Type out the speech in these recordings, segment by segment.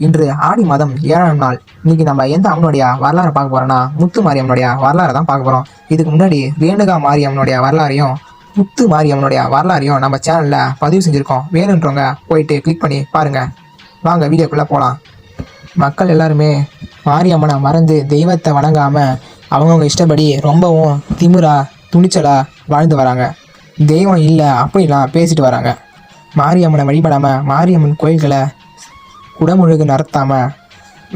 இன்று ஆடி மாதம் 7ஆம் நாள். இன்னைக்கு நம்ம எந்த அம்மனுடைய வரலாறு பார்க்க போறோம்னா முத்து மாரியம்மனுடைய வரலாறு தான் பார்க்க போறோம். இதுக்கு முன்னாடி ரேணுகா மாரியம்மனுடைய வரலாறையும் முத்து மாரியம்மனுடைய வரலாறையும் நம்ம சேனல்ல பதிவு செஞ்சிருக்கோம். வேணுன்றவங்க போயிட்டு கிளிக் பண்ணி பாருங்க. வாங்க வீடியோக்குள்ள போகலாம். மக்கள் எல்லாருமே மாரியம்மனை மறந்து தெய்வத்தை வணங்காம அவங்கவுங்க இஷ்டப்படி ரொம்பவும் திமிரா துணிச்சலா வாழ்ந்து வராங்க. தெய்வம் இல்லை அப்படிலாம் பேசிட்டு வராங்க. மாரியம்மனை வழிபடாமல் மாரியம்மன் கோயில்களை குடமுழுகு நடத்தாமல்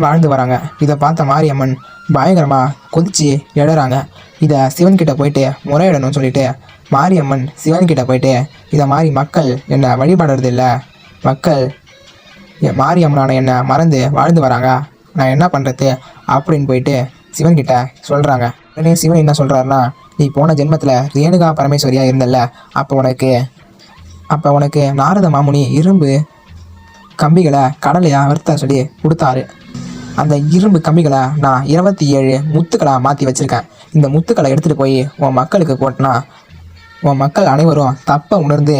வாழ்ந்து வராங்க. இதை பார்த்த மாரியம்மன் பயங்கரமாக கொதிச்சு எழறாங்க. இதை சிவன்கிட்ட போயிட்டு முறையிடணும்னு சொல்லிட்டு மாரியம்மன் சிவன்கிட்ட போயிட்டு இதை மாதிரி மக்கள் என்னை வழிபடுறது இல்லை, மக்கள் மாரியம்மனான என்னை மறந்து வாழ்ந்து வராங்க, நான் என்ன பண்ணுறது அப்படின்னு போயிட்டு சிவன்கிட்ட சொல்கிறாங்க. உடனே சிவன் என்ன சொல்கிறாருன்னா, நீ போன ஜென்மத்தில் ரேணுகா பரமேஸ்வரியாக இருந்தல்ல, அப்போ உனக்கு நாரத மாமுனி இரும்பு கம்பிகளை கடலையாக வறுத்த சொல்லி கொடுத்தாரு. அந்த இரும்பு கம்பிகளை நான் 27 முத்துக்களாக மாற்றி வச்சுருக்கேன். இந்த முத்துக்களை எடுத்துகிட்டு போய் உன் மக்களுக்கு போட்டினா உன் மக்கள் அனைவரும் தப்பை உணர்ந்து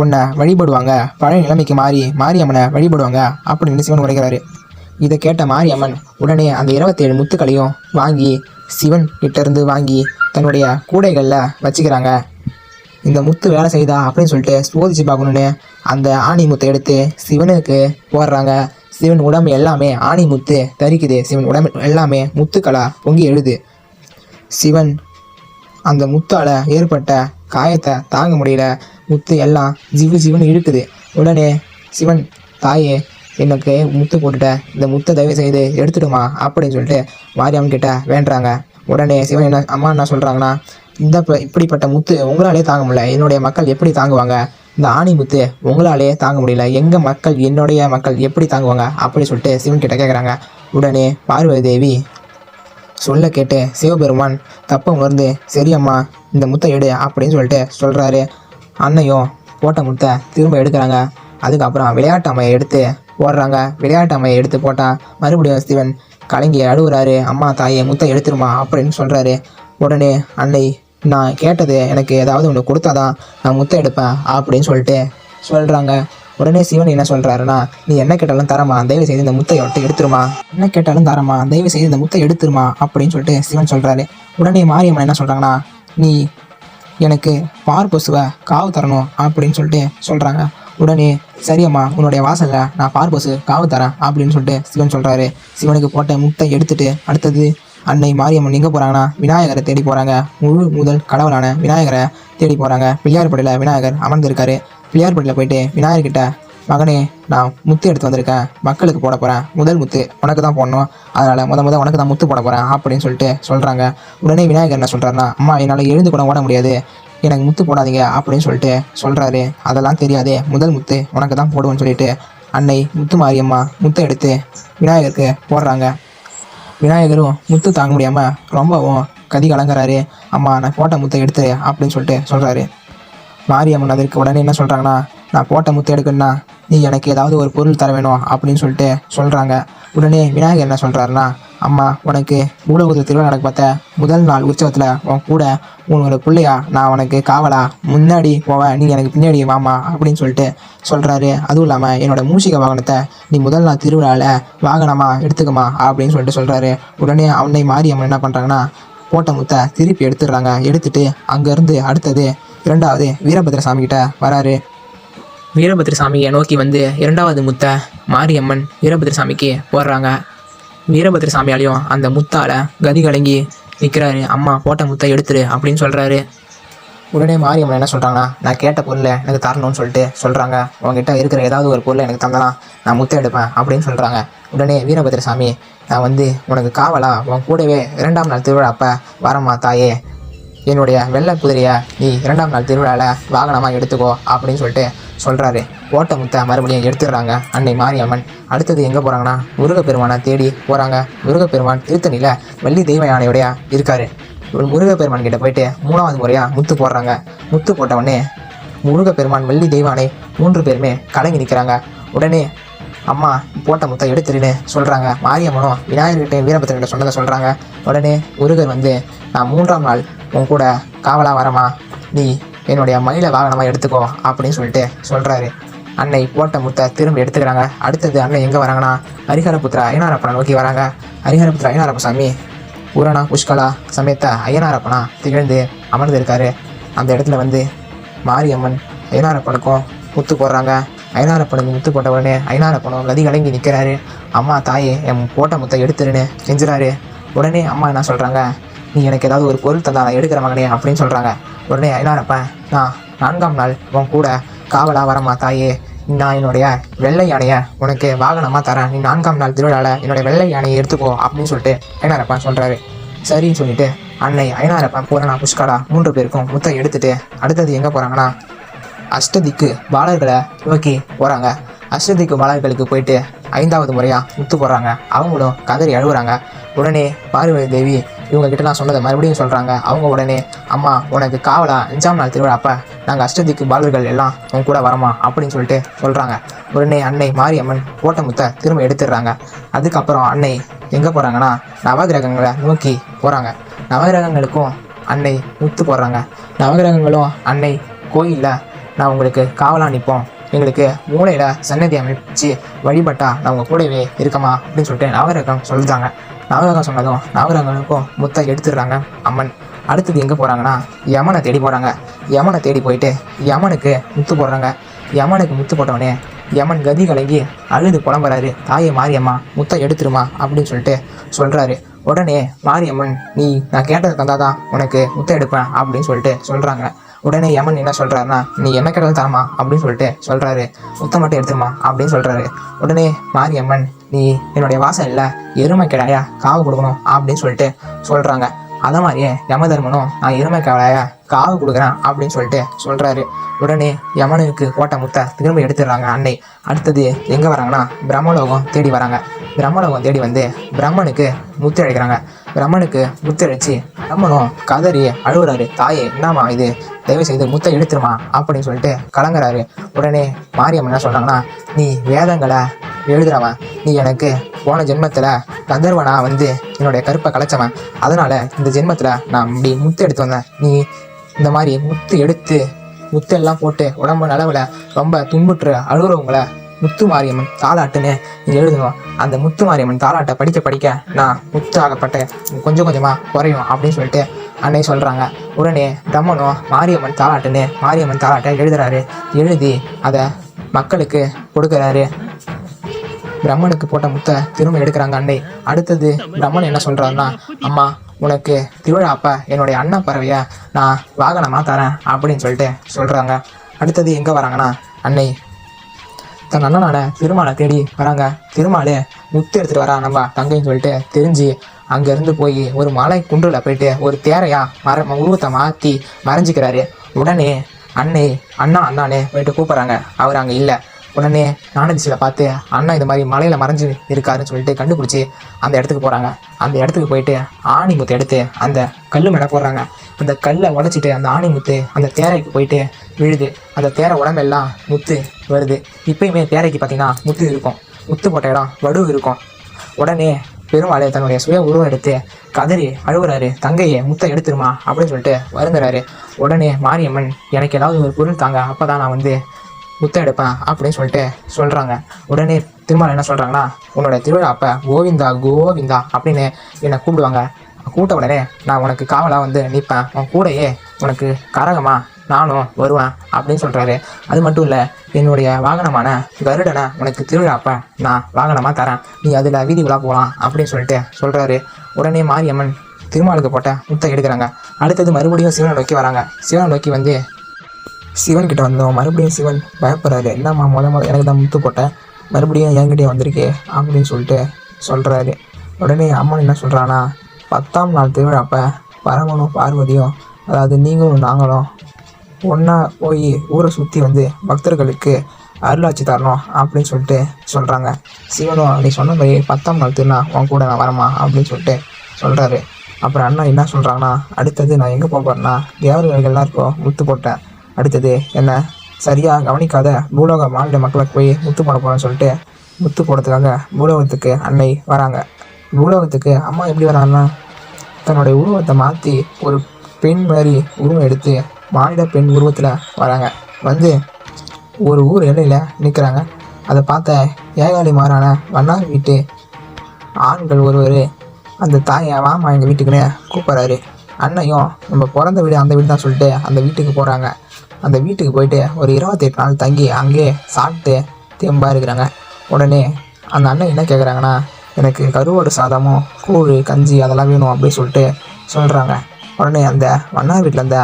உன்னை வழிபடுவாங்க, பழைய நிலைமைக்கு மாரியம்மனை வழிபடுவாங்க அப்படின்னு சிவன் உரைக்கிறாரு. இதை கேட்ட மாரியம்மன் உடனே அந்த 27 முத்துக்களையும் வாங்கி சிவன் கிட்டேருந்து வாங்கி தன்னுடைய கூடைகளில் வச்சுக்கிறாங்க. இந்த முத்து வேலை செய்தா அப்படின்னு சொல்லிட்டு சோதிச்சு பார்க்கணுன்னு அந்த ஆணி முத்தை எடுத்து சிவனுக்கு போடுறாங்க. சிவன் உடம்பு எல்லாமே ஆணி முத்து தரிக்குது. சிவன் உடம்பு எல்லாமே முத்துக்களாக பொங்கி எழுது. சிவன் அந்த முத்தால் ஏற்பட்ட காயத்தை தாங்க முடியல. முத்து எல்லாம் ஜிவுன்னு இழுக்குது. உடனே சிவன், தாயே எனக்கு முத்து போட்டுட்ட, இந்த முத்தை தயவு செய்து எடுத்துடுமா அப்படின்னு சொல்லிட்டு மாரியம்மன் கிட்ட வேண்டுறாங்க. உடனே சிவன் என்ன சொல்கிறாங்கன்னா, இப்படிப்பட்ட முத்து உங்களாலே தாங்க முடியல, என்னுடைய மக்கள் எப்படி தாங்குவாங்க? இந்த ஆணி முத்து உங்களாலே தாங்க முடியல, என்னுடைய மக்கள் எப்படி தாங்குவாங்க அப்படி சொல்லிட்டு சிவன் கிட்ட கேட்குறாங்க. உடனே பார்வதி தேவி சொல்ல கேட்டு சிவபெருமான் தப்பை உணர்ந்து, சரியம்மா இந்த முத்தை எடு அப்படின்னு சொல்லிட்டு சொல்கிறாரு. அன்னையும் போட்ட முத்தை திரும்ப எடுக்கிறாங்க. அதுக்கப்புறம் விளையாட்டு அம்மையை எடுத்து போடுறாங்க. விளையாட்டு அம்மையை எடுத்து போட்டால் மறுபடியும் சிவன் கலங்கி அழுகுறாரு. அம்மா தாயே முத்தை எடுத்துருமா அப்படின்னு சொல்கிறாரு. உடனே அன்னை, நான் கேட்டது எனக்கு ஏதாவது ஒன்று கொடுத்தாதான் நான் முத்தை எடுப்பேன் அப்படின்னு சொல்லிட்டு சொல்கிறாங்க. உடனே சிவன் என்ன சொல்கிறாருன்னா, நீ என்ன கேட்டாலும் தரமா, தயவு செய்து இந்த முத்தை எடுத்துருமா, என்ன கேட்டாலும் தரமா, தயவு செய்து இந்த முத்தை எடுத்துருமா அப்படின்னு சொல்லிட்டு சிவன் சொல்கிறாரு. உடனே மாரியம்மன் என்ன சொல்கிறாங்கன்னா, நீ எனக்கு பார்பசுவை காவு தரணும் அப்படின்னு சொல்லிட்டு சொல்கிறாங்க. உடனே சரியம்மா, உன்னுடைய வாசலில் நான் பார்பசு காவு தரேன் அப்படின்னு சொல்லிட்டு சிவன் சொல்கிறாரு. சிவனுக்கு போட்ட முட்டை எடுத்துட்டு அடுத்தது அன்னை மாரியம்மன் எங்கே போகிறாங்கன்னா, விநாயகரை தேடி போகிறாங்க. முழு முதல் கடவுளான விநாயகரை தேடி போகிறாங்க. பிள்ளையார்படியில் விநாயகர் அமர்ந்திருக்காரு. பிள்ளையார்படியில் போயிட்டு விநாயகர்கிட்ட, மகனே நான் முத்து எடுத்து வந்திருக்கேன், மக்களுக்கு போட போகிறேன், முதல் முத்து உனக்கு தான் போடணும், அதனால் முத உனக்கு தான் முத்து போட போகிறேன் அப்படின்னு சொல்லிட்டு சொல்கிறாங்க. உடனே விநாயகர் என்ன சொல்கிறாருன்னா, அம்மா என்னால் எழுந்து கூட ஓட முடியாது, எனக்கு முத்து போடாதீங்க அப்படின்னு சொல்லிட்டு சொல்கிறாரு. அதெல்லாம் தெரியாதே, முதல் முத்து உனக்கு தான் போடுவேன்னு சொல்லிட்டு அன்னை முத்து மாரியம்மா முத்தை எடுத்து விநாயகருக்கு போடுறாங்க. விநாயகரும் முத்து தாங்க முடியாமல் ரொம்பவும் கதி கலங்குறாரு. அம்மா நான் போட்ட முத்தை எடுத்து அப்படின்னு சொல்லிட்டு சொல்கிறாரு. மாரியம்மன் அதற்கு உடனே என்ன சொல்கிறாங்கன்னா, நான் போட்ட முத்தை எடுக்கணும்னா நீ எனக்கு ஏதாவது ஒரு பொருள் தர வேணும் அப்படின்னு சொல்லிட்டு சொல்கிறாங்க. உடனே விநாயகர் என்ன சொல்கிறாருன்னா, அம்மா உனக்கு பூலோகத்தில் திருவிழா நடக்க பார்த்த முதல் நாள் உற்சவத்தில் உன் கூட உன்னோட பிள்ளையா நான் உனக்கு காவலா முன்னாடி போவேன், நீ எனக்கு பின்னாடி வாமா அப்படின்னு சொல்லிட்டு சொல்கிறாரு. அதுவும் இல்லாமல் என்னோடய மூஷிக வாகனத்தை நீ முதல் நாள் திருவிழாவில் வாகனமாக எடுத்துக்கமா அப்படின்னு சொல்லிட்டு சொல்கிறாரு. உடனே அவனை மாரியம்மன் என்ன பண்ணுறாங்கன்னா, போட்ட முத்தை திருப்பி எடுத்துடுறாங்க. எடுத்துட்டு அங்கேருந்து அடுத்தது 2வது வீரபத்ரசாமிகிட்ட வராரு. வீரபத்ரசாமியை நோக்கி வந்து 2வது முத்தை மாரியம்மன் வீரபத்ரசாமிக்கு போடுறாங்க. வீரபத்ரசாமியாலையும் அந்த முத்தால் கதி கலங்கி நிற்கிறாரு. அம்மா போட்ட முத்தை எடுத்துரு அப்படின்னு சொல்கிறாரு. உடனே மாரியம்மன் என்ன சொல்கிறாங்கன்னா, நான் கேட்ட பொருளை எனக்கு தரணும்னு சொல்லிட்டு சொல்கிறாங்க. உங்ககிட்ட இருக்கிற ஏதாவது ஒரு பொருளை எனக்கு தந்தனா நான் முத்தை எடுப்பேன் அப்படின்னு சொல்கிறாங்க. உடனே வீரபத்ரசாமி, நான் வந்து உனக்கு காவலா உன் கூடவே 2ஆம் நாள் திருவிழா அப்போ வரமா தாயே, என்னுடைய வெள்ளை குதிரையை நீ 2ஆம் நாள் திருவிழாவில் வாகனமாக எடுத்துக்கோ அப்படின்னு சொல்லிட்டு சொல்கிறாரு. ஓட்ட முத்தை மறுபடியும் எடுத்துடுறாங்க அன்னை மாரியம்மன். அடுத்தது எங்கே போகிறாங்கன்னா, முருகப்பெருமானை தேடி போகிறாங்க. முருகப்பெருமான் திருத்தணியில் வள்ளி தெய்வ யானையோடைய இருக்கார். முருகப்பெருமான் கிட்ட போயிட்டு 3வது முறையாக முத்து போடுறாங்க. முத்து போட்ட உடனே முருகப்பெருமான் வள்ளி தெய்வானை 3 பேருமே கலங்கி நிற்கிறாங்க. உடனே அம்மா போட்ட முத்தை எடுத்துருன்னு சொல்கிறாங்க. மாரியம்மனும் விநாயகர்கிட்ட வீரபத்ரன்கிட்ட சொன்னதை சொல்கிறாங்க. உடனே முருகர் வந்து, நான் 3ஆம் நாள் உன் கூட காவலாக வரமா, நீ என்னுடைய மயிலை வாகனமாக எடுத்துக்கோ அப்படின்னு சொல்லிட்டு சொல்கிறாரு. அன்னை போட்ட முத்தை திரும்ப எடுத்துக்கிறாங்க. அடுத்தது அன்னை எங்கே வராங்கன்னா ஹரிஹரபுத்திரா ஐயனாரப்பனை நோக்கி வராங்க. ஹரிஹரபுத்திரா ஐயனாரப்ப சாமி பூரணா புஷ்கலா சமேத்த ஐயனாரப்பனா திகழ்ந்து அமர்ந்து இருக்காரு. அந்த இடத்துல வந்து மாரியம்மன் ஐயனாரப்பனுக்கும் முத்து போடுறாங்க. ஐயனாரப்பனுக்கு முத்து போட்ட உடனே ஐயனாரப்பனும் கதி கலங்கி நிற்கிறாரு. அம்மா தாயே என் போட்ட முத்தை எடுத்துருன்னு செஞ்சுறாரு. உடனே அம்மா என்ன சொல்கிறாங்க, நீ எனக்கு ஏதாவது ஒரு பொருள் தந்தா நான் எடுக்கிற மகனே அப்படின்னு சொல்கிறாங்க. உடனே ஐயனாரப்பன், நான் 4ஆம் நாள் உன் கூட காவலாக வரமா தாயே, நான் என்னுடைய வெள்ளை யானையை உனக்கு வாகனமாக தரேன், நீ 4ஆம் நாள் திருவிழாவில் என்னுடைய வெள்ளை யானையை எடுத்துக்கோ அப்படின்னு சொல்லிட்டு ஐயனாரப்பன் சொல்கிறாரு. சரின்னு சொல்லிட்டு அன்னை ஐயனாரப்பன் பூரணா புஷ்கலா 3 பேருக்கும் முத்தை எடுத்துட்டு அடுத்தது எங்கே போகிறாங்கன்னா அஷ்டதிக்கு பாலர்களை நோக்கி போகிறாங்க. அஷ்டதிக்கு பாலர்களுக்கு போயிட்டு 5வது முறையாக முத்து போடுறாங்க. அவங்களும் கதறி அழுகுறாங்க. உடனே பார்வதி தேவி இவங்க கிட்ட நான் சொன்னதை மறுபடியும் சொல்கிறாங்க. அவங்க உடனே அம்மா உனக்கு காவலா 5ஆம் நாள் திருவிழா அப்போ நாங்கள் அஷ்டதிக்கு பாலர்கள் எல்லாம் உங்க கூட வரமா அப்படின்னு சொல்லிட்டு சொல்கிறாங்க. உடனே அன்னை மாரியம்மன் போட்ட முத்தை திரும்ப எடுத்துடுறாங்க. அதுக்கப்புறம் அன்னை எங்கே போகிறாங்கன்னா நவகிரகங்களை நோக்கி போகிறாங்க. நவகிரகங்களுக்கும் அன்னை முத்து போடுறாங்க. நவகிரகங்களும் அன்னை கோயிலில் நான் உங்களுக்கு காவலாக நிற்போம், எங்களுக்கு மூளையில் சன்னதி அமைச்சு வழிபட்டா நான் உங்கள் கூடவே இருக்கமா அப்படின்னு சொல்லிட்டு நவகிரகம் சொல்லிட்டாங்க. நவகிரகம் சொன்னதும் நவகிரகங்களுக்கும் முத்தை எடுத்துடுறாங்க அம்மன். அடுத்தது எங்கே போகிறாங்கன்னா யமனை தேடி போகிறாங்க. யமனை தேடி போயிட்டு யமனுக்கு முத்து போடுறாங்க. யமனுக்கு முத்து போட்டவனே யமன் கதி கலங்கி அழுது புலம்புறாரு. தாயே மாரியம்மா முத்தை எடுத்துருமா அப்படின்னு சொல்லிட்டு சொல்கிறாரு. உடனே மாரியம்மன், நீ நான் கேட்டதை தந்தாதான் உனக்கு முத்தை எடுப்பேன் அப்படின்னு சொல்லிட்டு சொல்கிறாங்க. உடனே யமன் என்ன சொல்கிறாருன்னா, நீ என்ன கேட்டாலும் தரமா அப்படின்னு சொல்லிட்டு சொல்கிறாரு. முத்தை மட்டும் எடுத்துருமா அப்படின்னு சொல்கிறாரு. உடனே மாரியம்மன், நீ என்னுடைய வாசலில் எருமை கிடாயா காவு கொடுக்கணும் அப்படின்னு சொல்லிட்டு சொல்கிறாங்க. அதை மாதிரியே யமதர்மனும் நான் எருமை கிடாயா காவு கொடுக்குறேன் அப்படின்னு சொல்லிட்டு சொல்கிறாரு. உடனே யமனுக்கு போட்ட முத்தை திரும்ப எடுத்துடுறாங்க அன்னை. அடுத்தது எங்கே வராங்கன்னா பிரம்மலோகம் தேடி வராங்க. பிரம்மலோகம் தேடி வந்து பிரம்மனுக்கு முத்து அழைக்கிறாங்க. பிரம்மனுக்கு முத்து அழைச்சி பிரம்மனும் கதறி அழுகுறாரு. தாயே என்னம்மா இது, தயவு செய்து முத்தை எடுத்துருமா அப்படின்னு சொல்லிட்டு கலங்குறாரு. உடனே மாரியம்மன் என்ன சொல்கிறாங்கன்னா, நீ வேதங்களை எழுதுறவன், நீ எனக்கு போன ஜென்மத்தில் கந்தர்வனா வந்து என்னுடைய கருப்பை கலைச்சவன், அதனால் இந்த ஜென்மத்தில் நான் இப்படி முத்து எடுத்து வந்தேன். நீ இந்த மாதிரி முத்து எடுத்து முத்தெல்லாம் போட்டு உடம்பு நலவில் ரொம்ப துன்புற்று அழுகிறவங்களை முத்து மாரியம்மன் தாலாட்டுன்னு நீ எழுதணும். அந்த முத்து மாரியம்மன் தாலாட்டை படிக்க படிக்க நான் முத்து ஆகப்பட்ட கொஞ்சம் கொஞ்சமாக குறையும் அப்படின்னு சொல்லிட்டு அன்னை சொல்கிறாங்க. உடனே பிரம்மனும் மாரியம்மன் தாலாட்டுன்னு மாரியம்மன் தாலாட்டை எழுதுறாரு. எழுதி அதை மக்களுக்கு கொடுக்குறாரு. பிரம்மனுக்கு போட்ட முத்தை திரும்ப எடுக்கிறாங்க அன்னை. அடுத்தது பிரம்மன் என்ன சொல்கிறாருன்னா, அம்மா உனக்கு திருவிழா அப்போ என்னுடைய அண்ணன் பறவையை நான் வாகனமாக தரேன் அப்படின்னு சொல்லிட்டு சொல்கிறாங்க. அடுத்தது எங்கே வராங்கன்னா அன்னை தன் அண்ணனான திருமாலை தேடி வராங்க. திருமாலே முத்து எடுத்துகிட்டு வரா நம்ம தங்கைன்னு சொல்லிட்டு தெரிஞ்சு அங்கேருந்து போய் ஒரு மலை குன்றில் போயிட்டு ஒரு தேரையாக உருவத்தை மாற்றி மறைஞ்சிக்கிறாரு. உடனே அன்னை அண்ணானே போயிட்டு கூப்பிட்றாங்க. அவர் அங்கே இல்லை. உடனே ஞானதிசையில் பார்த்து அண்ணா இது மாதிரி மலையில் மறைஞ்சு இருக்காருன்னு சொல்லிட்டு கண்டுபிடிச்சி அந்த இடத்துக்கு போகிறாங்க. அந்த இடத்துக்கு போயிட்டு ஆணி முத்து எடுத்து அந்த கல் மேலே போடுறாங்க. அந்த கல்லை உடைச்சிட்டு அந்த ஆணி முத்து அந்த தேரைக்கு போயிட்டு விழுது. அந்த தேரை உடம்பெல்லாம் முத்து வருது. இப்பயுமே தேரைக்கு பார்த்தீங்கன்னா முத்து இருக்கும், முத்து போட்ட இடம் வடு இருக்கும். உடனே பெருமாளே தன்னுடைய சுய உருவம் எடுத்து கதறி அழுகுறாரு. தங்கையை முத்தை எடுத்துருமா அப்படின்னு சொல்லிட்டு வருந்துறாரு. உடனே மாரியம்மன், எனக்கு ஏதாவது ஒரு பொருள் தாங்க, அப்போ தான் நான் வந்து முத்தை எடுப்பேன் அப்படின்னு சொல்லிட்டு சொல்கிறாங்க. உடனே திருமால் என்ன சொல்கிறாங்கன்னா, உன்னோட திருவிழா அப்போ கோவிந்தா கோவிந்தா அப்படின்னு என்னை கூப்பிடுவாங்க. கூட்ட உடனே நான் உனக்கு காவலாக வந்து நிற்பேன், உன் கூடையே உனக்கு கரகமா நானும் வருவேன் அப்படின்னு சொல்கிறாரு. அது மட்டும் இல்லை, என்னுடைய வாகனமான கருடனை உனக்கு திருவிழா அப்போ நான் வாகனமாக தரேன், நீ அதில் வீதி விழா போகலாம் அப்படின்னு சொல்லிட்டு சொல்கிறாரு. உடனே மாரியம்மன் திருமாலுக்கு போட்ட முத்தை எடுக்கிறாங்க. அடுத்தது மறுபடியும் சிவனை நோக்கி வராங்க. சிவனை நோக்கி வந்து சிவன்கிட்ட வந்தோம். மறுபடியும் சிவன் பயப்படுறாரு. என்னம்மா முதல் எனக்கு தான் முத்து போட்டேன், மறுபடியும் என்கிட்டே வந்திருக்கே அப்படின்னு சொல்லிட்டு சொல்கிறாரு. உடனே அம்மன் என்ன சொல்கிறான்னா, 10ஆம் நாள் திருவிழாப்போ பரமனும் பார்வதியும், அதாவது நீங்களும் நாங்களும் ஒன்றா போய் ஊரை சுற்றி வந்து பக்தர்களுக்கு அருளாட்சி தரணும் அப்படின்னு சொல்லிட்டு சொல்கிறாங்க. சிவனும் நீ சொன்ன மாதிரி 10ஆம் நாள் திருநா உன் கூட நான் வரமா அப்படின்னு சொல்லிட்டு சொல்கிறாரு. அப்புறம் அண்ணா என்ன சொல்கிறாங்கன்னா, அடுத்தது நான் எங்கே போகிறேன்னா தேவர்கள் எல்லாருக்கும் முத்து போட்டேன், அடுத்தது என்ன சரியாக கவனிக்காத பூலோக மாநில மக்களுக்கு போய் முத்து போட போகிறேன்னு சொல்லிட்டு முத்து போடுறதுக்காக பூலோகத்துக்கு அன்னை வராங்க. பூலோகத்துக்கு அம்மா எப்படி வராங்கன்னா, தன்னுடைய உருவத்தை மாற்றி ஒரு பெண் மாதிரி உருவம் எடுத்து மானிட பெண் உருவத்தில் வராங்க. வந்து ஒரு ஊர் எல்லையில் நிற்கிறாங்க. அதை பார்த்த ஏகாலி மாறான வண்ணார் வீட்டு ஆண்கள் ஒருவர் அந்த தாயை வாமா எங்கள் வீட்டுக்குன்னு கூப்பிட்றாரு. அண்ணையும் நம்ம பிறந்த வீடு அந்த வீடு தான் சொல்லிட்டு அந்த வீட்டுக்கு போகிறாங்க. அந்த வீட்டுக்கு போயிட்டு ஒரு 28 நாள் தங்கி அங்கேயே சாப்பிட்டு தெம்பாக இருக்கிறாங்க. உடனே அந்த அண்ணன் என்ன கேட்குறாங்கன்னா, எனக்கு கருவாடு சாதமும் கூழ் கஞ்சி அதெல்லாம் வேணும் அப்படின்னு சொல்லிட்டு சொல்கிறாங்க. உடனே அந்த வண்ணார் வீட்டில் அந்த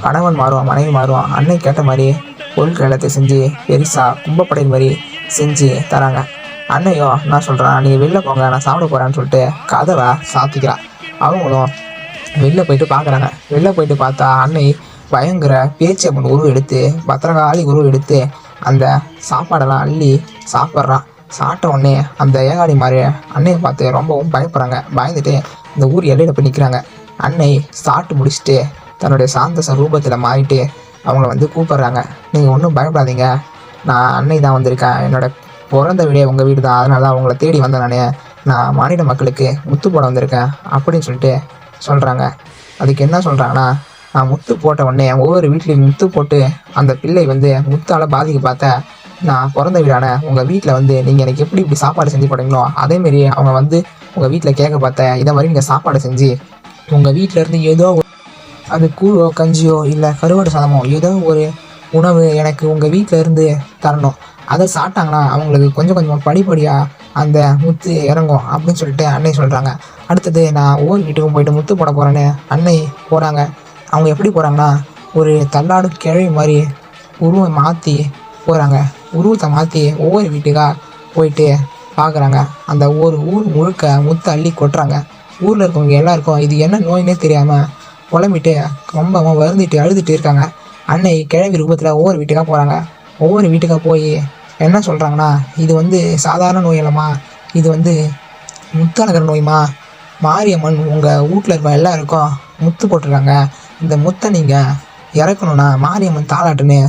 கணவன் மாறும் மனைவி மாறும் அன்னை கேட்ட மாதிரி பொருட்கள் எல்லாத்தையும் செஞ்சு பெருசாக கும்பப்படை மாதிரி செஞ்சு தராங்க. அன்னையோ நான் சொல்கிறேன், நீங்கள் வெளில போங்க, நான் சாப்பிட போகிறேன்னு சொல்லிட்டு கதவை சாத்திக்கிறான். அவங்களும் வெளில போயிட்டு பார்க்குறாங்க. வெளில போயிட்டு பார்த்தா அன்னை பயங்கர பேச்சம்மன் உருவம் எடுத்து பத்திரகாளி உருவம் எடுத்து அந்த சாப்பாடெல்லாம் அள்ளி சாப்பிட்றான். சாப்பிட்ட உடனே அந்த ஏகாடி மாதிரி அன்னையை பார்த்து ரொம்பவும் பயப்படுறாங்க. பயந்துட்டு இந்த ஊர் எல்லையில் போய் நிற்கிறாங்க. அன்னை சாப்பிட்டு முடிச்சுட்டு தன்னுடைய சாந்த ரூபத்தில் மாறிட்டு அவங்கள வந்து கூப்பிட்றாங்க. நீங்கள் ஒன்றும் பயப்படாதீங்க, நான் அன்னை தான் வந்திருக்கேன், என்னோட பிறந்த வீடே உங்கள் வீடு தான், அதனால தான் அவங்கள தேடி வந்தேன், நான் மானிட மக்களுக்கு முத்து போட வந்திருக்கேன் அப்படின்னு சொல்லிட்டு சொல்கிறாங்க. அதுக்கு என்ன சொல்கிறாங்கன்னா, நான் முத்து போட்ட உடனே ஒவ்வொரு வீட்லேயும் முத்து போட்டு அந்த பிள்ளை வந்து முத்தால் பாதிக்க பார்த்த நான் பிறந்த வீடான உங்கள் வீட்டில் வந்து நீங்கள் எனக்கு எப்படி இப்படி சாப்பாடு செஞ்சு போட்டீங்களோ அதேமாரி அவங்க வந்து உங்கள் வீட்டில் கேட்க பார்த்த இதை மாதிரி நீங்கள் சாப்பாடு செஞ்சு உங்கள் வீட்டிலேருந்து ஏதோ அது கூழோ கஞ்சியோ இல்லை கருவாடு சாதமோ ஏதோ ஒரு உணவு எனக்கு உங்கள் வீட்டில் இருந்து தரணும். அதை சாப்பிட்டாங்கன்னா அவங்களுக்கு கொஞ்சம் கொஞ்சமாக படிப்படியாக அந்த முத்து இறங்கும் அப்படின்னு சொல்லிட்டு அன்னை சொல்கிறாங்க. அடுத்தது நான் ஒவ்வொரு வீட்டுக்கும் போயிட்டு முத்து போட போகிறேன்னு அன்னை போகிறாங்க. அவங்க எப்படி போகிறாங்கன்னா, ஒரு தள்ளாடு கிழவி மாதிரி உருவம் மாற்றி போகிறாங்க. உருவத்தை மாற்றி ஒவ்வொரு வீட்டுக்காக போயிட்டு பார்க்குறாங்க. அந்த ஒரு ஊர் முழுக்க முத்து அள்ளி கொட்டுறாங்க. ஊரில் இருக்கவங்க எல்லாருக்கும் இது என்ன நோயினே தெரியாமல் புலம்பிட்டு ரொம்பவும் வருந்திட்டு அழுதுட்டு இருக்காங்க. அன்னை கிழவி ரூபத்தில் ஒவ்வொரு வீட்டுக்காக போகிறாங்க. ஒவ்வொரு வீட்டுக்காக போய் என்ன சொல்கிறாங்கன்னா, இது வந்து சாதாரண நோய் இல்லைம்மா, இது வந்து முத்தழகர் நோய்மா, மாரியம்மன் உங்கள் வீட்டில் இருக்க எல்லாருக்கும் முத்து போட்டுருக்காங்க, இந்த முத்தை நீங்கள் இறக்கணுன்னா மாரியம்மன் தாலாட்டுன்னு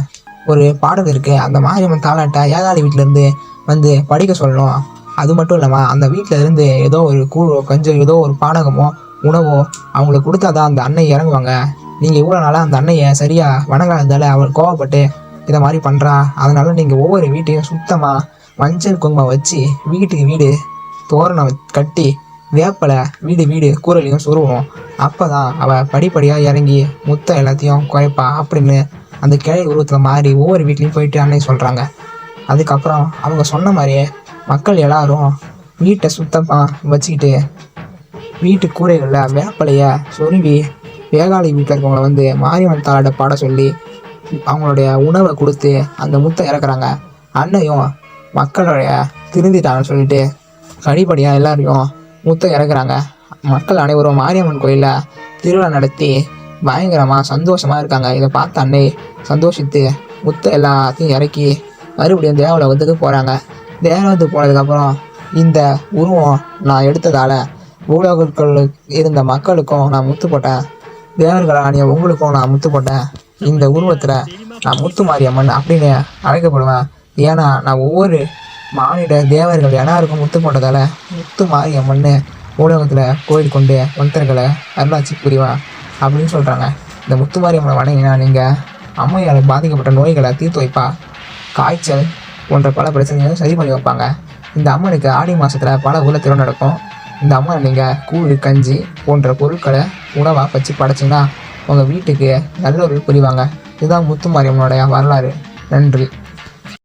ஒரு பாடல் இருக்குது, அந்த மாரியம்மன் தாலாட்டை ஏகாலி வீட்டிலேருந்து வந்து படிக்க சொல்லணும். அது மட்டும் இல்லாமல் அந்த வீட்டில் இருந்து ஏதோ ஒரு கூழோ கஞ்சோ ஏதோ ஒரு பானகமோ உணவோ அவங்களுக்கு கொடுத்தா தான் அந்த அன்னை இறங்குவாங்க. நீங்கள் இவ்வளோ நாளாக அந்த அன்னையை சரியாக வணங்காததால் அவள் கோவப்பட்டு இதை மாதிரி பண்ணுறா. அதனால் நீங்கள் ஒவ்வொரு வீட்டையும் சுத்தமாக மஞ்சள் குங்குமம் வச்சு வீட்டுக்கு வீடு தோரணம் கட்டி வேப்பலை வீடு வீடு கூரையிலையும் சொருவணும். அப்போ தான் அவள் படிப்படியாக இறங்கி முத்தை எல்லாத்தையும் குறைப்பா அப்படின்னு அந்த கிளை உருவத்தில் மாறி ஒவ்வொரு வீட்லேயும் போயிட்டு அன்னை சொல்கிறாங்க. அதுக்கப்புறம் அவங்க சொன்ன மாதிரியே மக்கள் எல்லாரும் வீட்டை சுத்தமாக வச்சுக்கிட்டு வீட்டு கூரைகளில் வேப்பலையை சொருவி ஏகாலி வீட்டில் இருக்கவங்கள வந்து மாரியம்மன் தாளாட்ட பாட சொல்லி அவங்களுடைய உணவை கொடுத்து அந்த முத்தை இறக்குறாங்க. அன்னையும் மக்களுடைய திருந்திட்டாங்கன்னு சொல்லிட்டு படிப்படியாக எல்லாரையும் முத்தை இறக்குறாங்க. மக்கள் அனைவரும் மாரியம்மன் கோயிலில் திருவிழா நடத்தி பயங்கரமாக சந்தோஷமாக இருக்காங்க. இதை பார்த்து அன்னை சந்தோஷித்து முத்தை எல்லாத்தையும் இறக்கி மறுபடியும் தேவலோகத்துக்கு போகிறாங்க. தேவலோகத்துக்கு போனதுக்கப்புறம் இந்த உருவம் நான் எடுத்ததால் பூலோகத்தில் இருந்த மக்களுக்கும் நான் முத்து போட்டேன், தேவர்களானிய உங்களுக்கும் நான் முத்து போட்டேன், இந்த உருவத்தில் நான் முத்து மாரியம்மன் அப்படின்னு அழைக்கப்படுவேன். ஏன்னா நான் ஒவ்வொரு மானிட தேவர்கள் எல்லாருக்கும் முத்து போட்டதால் முத்து மாரியம்மன்னு ஊடகத்தில் கோயில் கொண்டு மந்திரங்களை அருளாட்சி புரிவேன் அப்படின்னு சொல்கிறாங்க. இந்த முத்து மாரியம்மனை வணங்கினா நீங்கள் அம்மையால் பாதிக்கப்பட்ட நோய்களை தீர்த்து வைப்பா, காய்ச்சல் போன்ற பல பிரச்சனைகளும் சரி பண்ணி வைப்பாங்க. இந்த அம்மனுக்கு ஆடி மாதத்தில் பல ஊரில் திருவிழா நடக்கும். இந்த அம்மனை நீங்கள் கூழ் கஞ்சி போன்ற பொருட்களை உணவாக வச்சு படைச்சிங்கன்னா உங்கள் வீட்டுக்கு நல்ல ஒரு புரிவாங்க. இதுதான் முத்து மாரியம்மனுடைய வரலாறு. நன்றி.